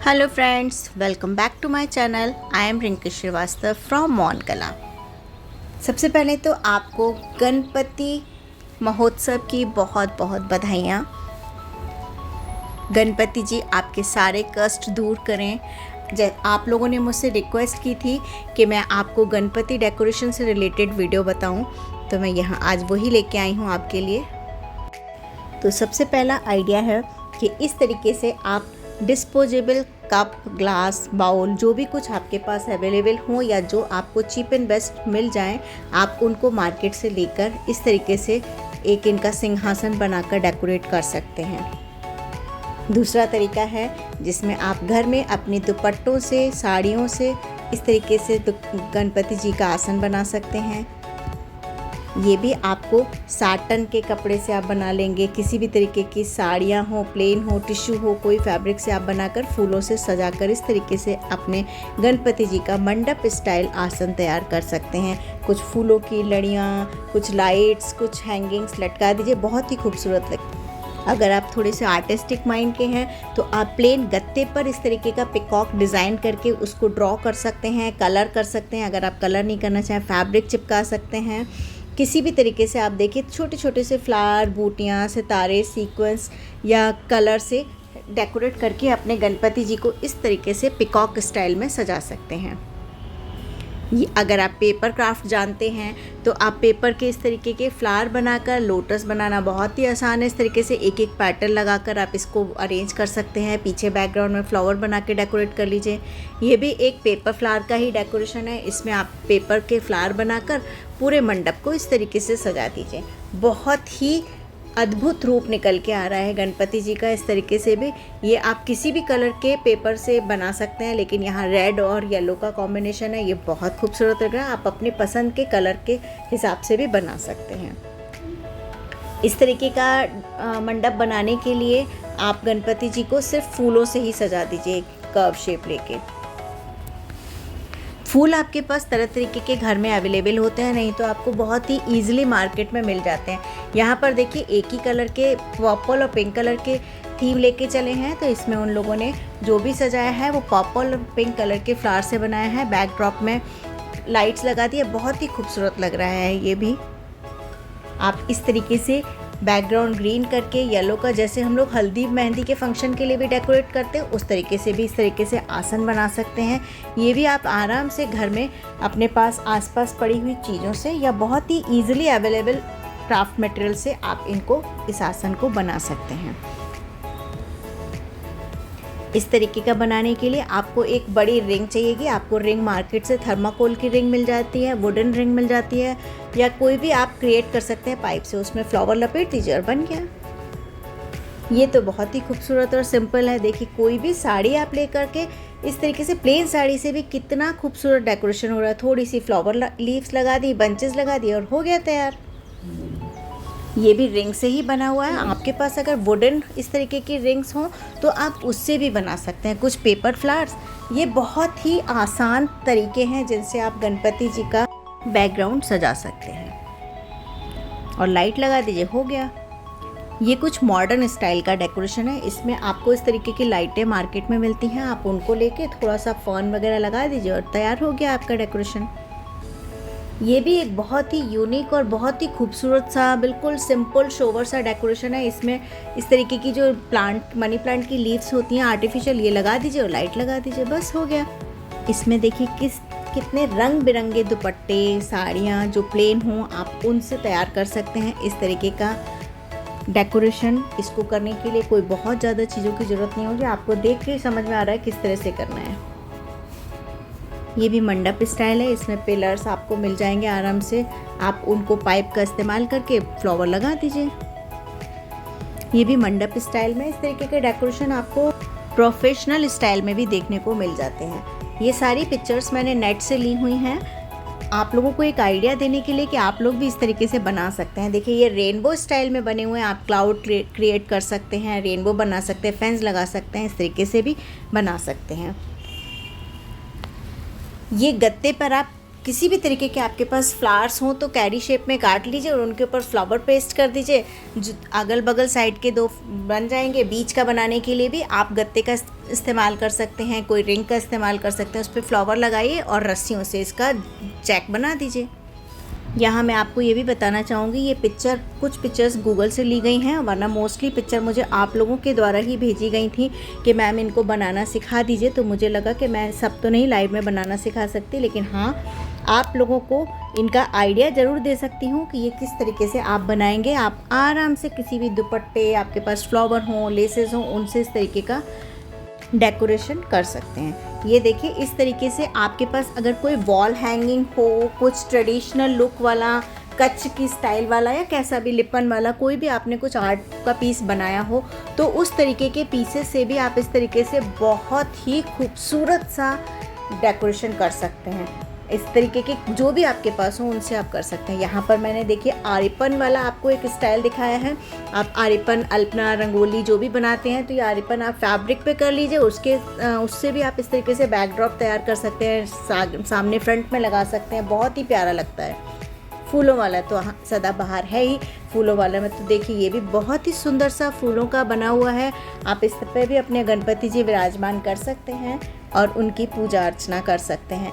Hello friends, welcome back to my channel. I am Rinki Srivastava from Mon Kala. सबसे पहले तो आपको गणपति महोत्सव की बहुत बहुत बधाइयाँ। गणपति जी आपके सारे कष्ट दूर करें। आप लोगों ने मुझसे रिक्वेस्ट की थी कि मैं आपको गणपति डेकोरेशन से रिलेटेड वीडियो बताऊं, तो मैं यहाँ आज वही लेके आई हूँ आपके लिए। तो सबसे पहला आइडिया है कि इस तरीके से आप डिस्पोजेबल कप, ग्लास, बाउल, जो भी कुछ आपके पास अवेलेबल हो या जो आपको चीप एंड बेस्ट मिल जाए, आप उनको मार्केट से लेकर इस तरीके से एक इनका सिंहासन बनाकर डेकोरेट कर सकते हैं। दूसरा तरीका है जिसमें आप घर में अपनी दुपट्टों से, साड़ियों से इस तरीके से गणपति जी का आसन बना सकते हैं। ये भी आपको साटन के कपड़े से आप बना लेंगे, किसी भी तरीके की साड़ियाँ हो, प्लेन हो, टिश्यू हो, कोई फैब्रिक से आप बनाकर फूलों से सजाकर इस तरीके से अपने गणपति जी का मंडप स्टाइल आसन तैयार कर सकते हैं। कुछ फूलों की लड़ियाँ, कुछ लाइट्स, कुछ हैंगिंग्स लटका दीजिए, बहुत ही खूबसूरत लगता है। अगर आप थोड़े से आर्टिस्टिक माइंड के हैं तो आप प्लेन गत्ते पर इस तरीके का पिकॉक डिज़ाइन करके उसको ड्रॉ कर सकते हैं, कलर कर सकते हैं। अगर आप कलर नहीं करना चाहें, फैब्रिक चिपका सकते हैं। किसी भी तरीके से आप देखिए, छोटे छोटे से फ्लावर, बूटियाँ, सितारे, सीक्वेंस या कलर से डेकोरेट करके अपने गणपति जी को इस तरीके से पिकॉक स्टाइल में सजा सकते हैं। ये अगर आप पेपर क्राफ्ट जानते हैं तो आप पेपर के इस तरीके के फ्लावर बनाकर, लोटस बनाना बहुत ही आसान है। इस तरीके से एक एक पैटर्न लगाकर आप इसको अरेंज कर सकते हैं। पीछे बैकग्राउंड में फ्लावर बना के डेकोरेट कर लीजिए। ये भी एक पेपर फ्लावर का ही डेकोरेशन है। इसमें आप पेपर के फ्लावर बनाकर पूरे मंडप को इस तरीके से सजा दीजिए। बहुत ही अद्भुत रूप निकल के आ रहा है गणपति जी का। इस तरीके से भी ये आप किसी भी कलर के पेपर से बना सकते हैं, लेकिन यहाँ रेड और येलो का कॉम्बिनेशन है, ये बहुत खूबसूरत लग रहा है। आप अपने पसंद के कलर के हिसाब से भी बना सकते हैं। इस तरीके का मंडप बनाने के लिए आप गणपति जी को सिर्फ फूलों से ही सजा दीजिए, कर्व शेप लेके। फूल आपके पास तरह तरीके के घर में अवेलेबल होते हैं, नहीं तो आपको बहुत ही ईजिली मार्केट में मिल जाते हैं। यहाँ पर देखिए, एक ही कलर के पर्पल और पिंक कलर के थीम लेके चले हैं, तो इसमें उन लोगों ने जो भी सजाया है वो पर्पल और पिंक कलर के फ्लावर से बनाया है। बैकड्रॉप में लाइट्स लगा दी है, बहुत ही खूबसूरत लग रहा है। ये भी आप इस तरीके से बैकग्राउंड ग्रीन करके येलो का, जैसे हम लोग हल्दी मेहंदी के फंक्शन के लिए भी डेकोरेट करते हैं, उस तरीके से भी इस तरीके से आसन बना सकते हैं। ये भी आप आराम से घर में अपने पास आसपास पड़ी हुई चीज़ों से या बहुत ही ईजिली अवेलेबल क्राफ्ट मटेरियल से आप इनको, इस आसन को बना सकते हैं। इस तरीके का बनाने के लिए आपको एक बड़ी रिंग चाहिएगी। आपको रिंग मार्केट से थर्माकोल की रिंग मिल जाती है, वुडन रिंग मिल जाती है, या कोई भी आप क्रिएट कर सकते हैं पाइप से। उसमें फ्लावर लपेट दीजिए और बन गया। ये तो बहुत ही खूबसूरत और सिंपल है। देखिए, कोई भी साड़ी आप लेकर के इस तरीके से, प्लेन साड़ी से भी कितना खूबसूरत डेकोरेशन हो रहा है। थोड़ी सी फ्लावर लीव्स लगा दी, बंचेस लगा दी और हो गया तैयार। ये भी रिंग से ही बना हुआ है। आपके पास अगर वुडन इस तरीके की रिंग्स हों तो आप उससे भी बना सकते हैं। कुछ पेपर फ्लावर्स, ये बहुत ही आसान तरीके हैं जिनसे आप गणपति जी का बैकग्राउंड सजा सकते हैं। और लाइट लगा दीजिए, हो गया। ये कुछ मॉडर्न स्टाइल का डेकोरेशन है। इसमें आपको इस तरीके की लाइटें मार्केट में मिलती हैं, आप उनको लेके थोड़ा सा फॉन वगैरह लगा दीजिए और तैयार हो गया आपका डेकोरेशन। ये भी एक बहुत ही यूनिक और बहुत ही खूबसूरत सा, बिल्कुल सिंपल शोवर सा डेकोरेशन है। इसमें इस तरीके की जो प्लांट, मनी प्लांट की लीव्स होती हैं आर्टिफिशियल, ये लगा दीजिए और लाइट लगा दीजिए, बस हो गया। इसमें देखिए कितने रंग बिरंगे दुपट्टे, साड़ियाँ जो प्लेन हों, आप उनसे तैयार कर सकते हैं इस तरीके का डेकोरेशन। इसको करने के लिए कोई बहुत ज़्यादा चीज़ों की ज़रूरत नहीं होगी, आपको देख के समझ में आ रहा है किस तरह से करना है। ये भी मंडप स्टाइल है। इसमें पिलर्स आपको मिल जाएंगे आराम से, आप उनको पाइप का इस्तेमाल करके फ्लावर लगा दीजिए। ये भी मंडप स्टाइल में इस तरीके के डेकोरेशन आपको प्रोफेशनल स्टाइल में भी देखने को मिल जाते हैं। ये सारी पिक्चर्स मैंने नेट से ली हुई हैं, आप लोगों को एक आइडिया देने के लिए कि आप लोग भी इस तरीके से बना सकते हैं। देखिए, ये रेनबो स्टाइल में बने हुए हैं। आप क्लाउड क्रिएट कर सकते हैं, रेनबो बना सकते हैं, फेंस लगा सकते हैं, इस तरीके से भी बना सकते हैं। ये गत्ते पर आप किसी भी तरीके के आपके पास फ्लावर्स हों तो कैरी शेप में काट लीजिए और उनके ऊपर फ्लावर पेस्ट कर दीजिए। जो अगल बगल साइड के दो बन जाएंगे। बीच का बनाने के लिए भी आप गत्ते का इस्तेमाल कर सकते हैं, कोई रिंग का इस्तेमाल कर सकते हैं। उस पर फ्लावर लगाइए और रस्सियों से इसका जैक बना दीजिए। यहाँ मैं आपको ये भी बताना चाहूँगी, ये कुछ पिक्चर्स गूगल से ली गई हैं, वरना मोस्टली पिक्चर मुझे आप लोगों के द्वारा ही भेजी गई थी कि मैम इनको बनाना सिखा दीजिए। तो मुझे लगा कि मैं सब तो नहीं लाइव में बनाना सिखा सकती, लेकिन हाँ आप लोगों को इनका आइडिया ज़रूर दे सकती हूँ कि ये किस तरीके से आप बनाएंगे। आप आराम से किसी भी दुपट्टे, आपके पास फ्लावर हों, लेसेस हों, उनसे इस तरीके का डेकोरेशन कर सकते हैं। ये देखिए, इस तरीके से आपके पास अगर कोई वॉल हैंगिंग हो, कुछ ट्रेडिशनल लुक वाला, कच्छ की स्टाइल वाला या कैसा भी लिपन वाला, कोई भी आपने कुछ आर्ट का पीस बनाया हो, तो उस तरीके के पीसेस से भी आप इस तरीके से बहुत ही खूबसूरत सा डेकोरेशन कर सकते हैं। इस तरीके के जो भी आपके पास हो उनसे आप कर सकते हैं। यहाँ पर मैंने देखिए आरिपन वाला आपको एक स्टाइल दिखाया है। आप आरिपन, अल्पना, रंगोली जो भी बनाते हैं तो ये आरिपन आप फैब्रिक पे कर लीजिए। उससे भी आप इस तरीके से बैकड्रॉप तैयार कर सकते हैं, सामने फ्रंट में लगा सकते हैं, बहुत ही प्यारा लगता है। फूलों वाला तो सदाबहार है ही, फूलों वाला में तो देखिए ये भी बहुत ही सुंदर सा फूलों का बना हुआ है। आप इस पर भी अपने गणपति जी विराजमान कर सकते हैं और उनकी पूजा अर्चना कर सकते हैं।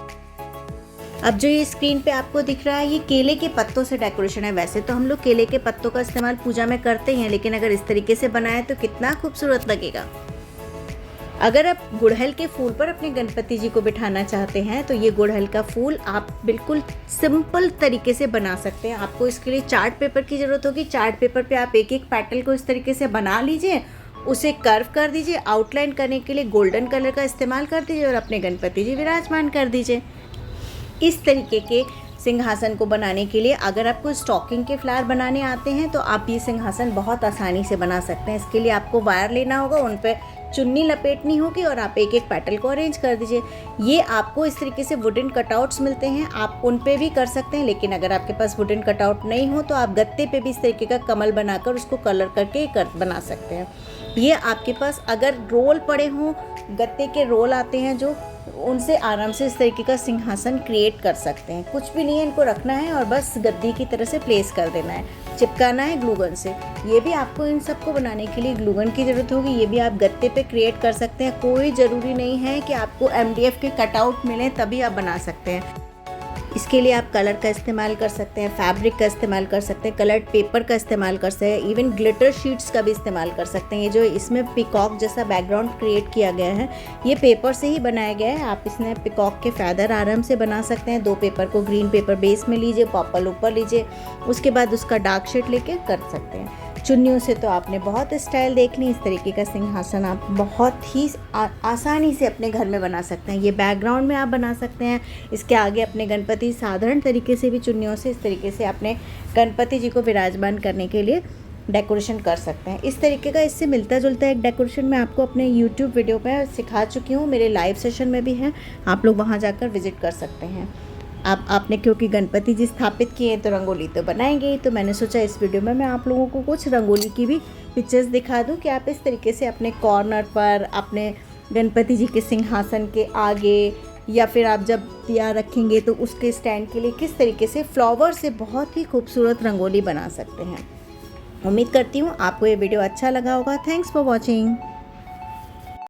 अब जो ये स्क्रीन पे आपको दिख रहा है, ये केले के पत्तों से डेकोरेशन है। वैसे तो हम लोग केले के पत्तों का इस्तेमाल पूजा में करते हैं, लेकिन अगर इस तरीके से बनाए तो कितना खूबसूरत लगेगा। अगर आप गुड़हल के फूल पर अपने गणपति जी को बिठाना चाहते हैं तो ये गुड़हल का फूल आप बिल्कुल सिंपल तरीके से बना सकते हैं। आपको इसके लिए चार्ट पेपर की ज़रूरत होगी। चार्ट पेपर पे आप एक एक पेटल को इस तरीके से बना लीजिए, उसे कर्व कर दीजिए। आउटलाइन करने के लिए गोल्डन कलर का इस्तेमाल कर दीजिए और अपने गणपति जी विराजमान कर दीजिए। इस तरीके के सिंहासन को बनाने के लिए अगर आपको स्टॉकिंग के फ्लावर बनाने आते हैं तो आप ये सिंहासन बहुत आसानी से बना सकते हैं। इसके लिए आपको वायर लेना होगा, उन पर चुन्नी लपेटनी होगी और आप एक एक पेटल को अरेंज कर दीजिए। ये आपको इस तरीके से वुडन कटआउट्स मिलते हैं, आप उन पे भी कर सकते हैं। लेकिन अगर आपके पास वुडन कटआउट नहीं हो तो आप गत्ते पे भी इस तरीके का कमल बनाकर उसको कलर करके बना सकते हैं। ये आपके पास अगर रोल पड़े हों, गत्ते के रोल आते हैं जो, उनसे आराम से इस तरीके का सिंहासन क्रिएट कर सकते हैं। कुछ भी नहीं है, इनको रखना है और बस गद्दी की तरह से प्लेस कर देना है, चिपकाना है ग्लूगन से। ये भी आपको इन सबको बनाने के लिए ग्लूगन की ज़रूरत होगी। ये भी आप गत्ते पे क्रिएट कर सकते हैं। कोई ज़रूरी नहीं है कि आपको MDF के कटआउट मिलें तभी आप बना सकते हैं। इसके लिए आप कलर का इस्तेमाल कर सकते हैं, फैब्रिक का इस्तेमाल कर सकते हैं, कलर्ड पेपर का इस्तेमाल कर सकते हैं, इवन ग्लिटर शीट्स का भी इस्तेमाल कर सकते हैं। ये जो इसमें पिकॉक जैसा बैकग्राउंड क्रिएट किया गया है, ये पेपर से ही बनाया गया है। आप इसमें पिकॉक के फैदर आराम से बना सकते हैं। 2 पेपर को ग्रीन पेपर बेस में लीजिए, पर्पल ऊपर लीजिए, उसके बाद उसका डार्क शेड लेके कर सकते हैं। चुन्नियों से तो आपने बहुत स्टाइल देख ली। इस तरीके का सिंहासन आप बहुत ही आसानी से अपने घर में बना सकते हैं। ये बैकग्राउंड में आप बना सकते हैं। इसके आगे अपने गणपति साधारण तरीके से भी चुन्नियों से इस तरीके से अपने गणपति जी को विराजमान करने के लिए डेकोरेशन कर सकते हैं। इस तरीके का इससे मिलता जुलता एक डेकोरेशन मैं आपको अपने YouTube वीडियो पर सिखा चुकी हूँ, मेरे लाइव सेशन में भी है, आप लोग वहाँ जाकर विजिट कर सकते हैं। आपने क्योंकि गणपति जी स्थापित किए हैं तो रंगोली तो बनाएंगे ही, तो मैंने सोचा इस वीडियो में मैं आप लोगों को कुछ रंगोली की भी पिक्चर्स दिखा दूं कि आप इस तरीके से अपने कॉर्नर पर, अपने गणपति जी के सिंहासन के आगे, या फिर आप जब दिया रखेंगे तो उसके स्टैंड के लिए किस तरीके से फ्लावर से बहुत ही खूबसूरत रंगोली बना सकते हैं। उम्मीद करती हूँ आपको ये वीडियो अच्छा लगा होगा। Thanks for watching.